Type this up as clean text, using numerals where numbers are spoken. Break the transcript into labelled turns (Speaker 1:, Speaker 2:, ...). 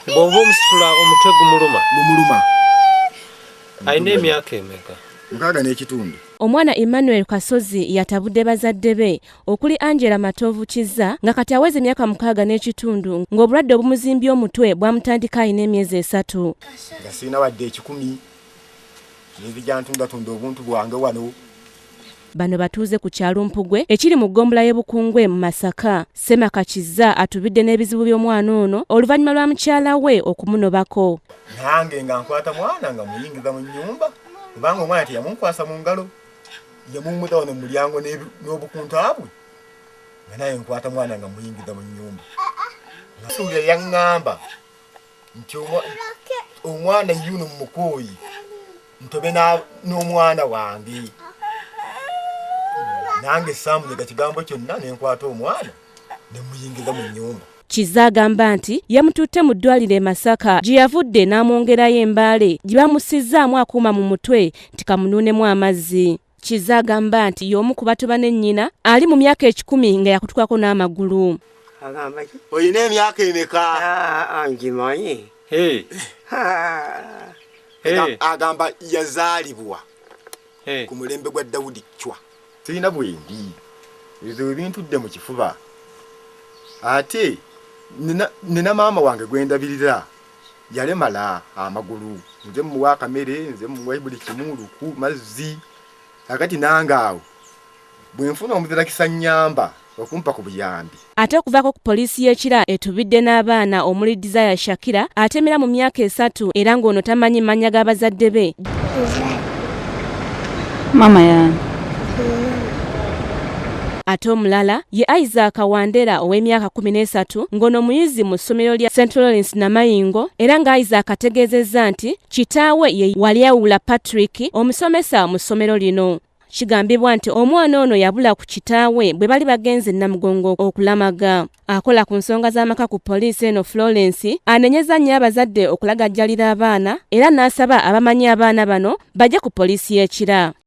Speaker 1: Bw'ova omusitula omutwe gumuluma. Alina emyaka emeka?
Speaker 2: 6 n'ekitundu.
Speaker 3: Omwana Emmanuel Kasozi yatabudde bazadde be okuli Angela Matovu Kiza nga kati aweze emyaka 6 n'ekitundu ng'obulwadde obumuzimbye omutwe bwamutandika alina emyezi 3.
Speaker 2: Nga sirina wadde 10 n'ebijantunda obuntu bwange wano.
Speaker 3: Bano batuuze ku kyalo Mpugwe ekiri mu ggombolola y'e Bukungwe mu Masaka. Semaka Kiza atubidde n'ebizibu by'omwana ono oluvannyuma lwa mukyala we okumunobako.
Speaker 2: Nange nga nkwata mwana nga muyingiza mu nnyumba kubanga omwana teyamunkwasa mu ngalo. Yamumuta wano mu mulyango n'obukuntabwe nga naye nkwata mwana nga muyingiza mu nnyumba. Nasuubira yaŋŋamba nti omwana yuno mukooyi ntobe n'omwana wange. Nange samulega kigambo kyonna nenkwata omwana nemuyingiza mu nnyumba.
Speaker 3: Kiza agamba nti yamututte mu ddwaliro e Masaka gye yavudde n'amwongerayo embaale gye bamusizzaamu akuuma mu mutwe nti kamunuunemu amazzi. Kiza agamba nti y'omu ku bato bane nnyina ali mu myaka 10 nga yakutukako n'amagulu.
Speaker 2: Oyina emyaka emeka?
Speaker 4: Ngimanyi.
Speaker 2: Agamba yazaalibwa ku mulembe gwa Dawudi Chwa. Sirina bwendi ezo ebintudde mu kifuba. Ate nina maama wange gwendabirira yalemala amagulu. Nze muwa akamere, nze muwa buli kimu luku mazzi. Akati nangawo bwenfuna omuzira kisanyamba okumpa ku buyambi.
Speaker 3: Ate okuvaako ku poliisi y'ekira etubidde n'abaana omuli Desire Shakira atemera mu myaka 3 era ng'ono tamanyi mannya g'abazadde be.
Speaker 5: Mama yange.
Speaker 3: Ate omulala ye Isaac Wandera ow'emyaka 13 ng'ono muyizi mu ssomero lya St. Lawrence Namayingo era nga Isaac ategeezezza nti kitaawe ye Waliawula Patrick omusomesa mu ssomero lino. Kigambibwa nti omwana ono yabula ku kitaawe bwe bali bagenze Namugongo okulamaga. Akola ku nsonga z'amaka ku poliisi eno Florence anenyeza nnyo abazadde okulagajjalira abaana era n'asaba abamanyi abaana bano bajje ku poliisi y'ekira.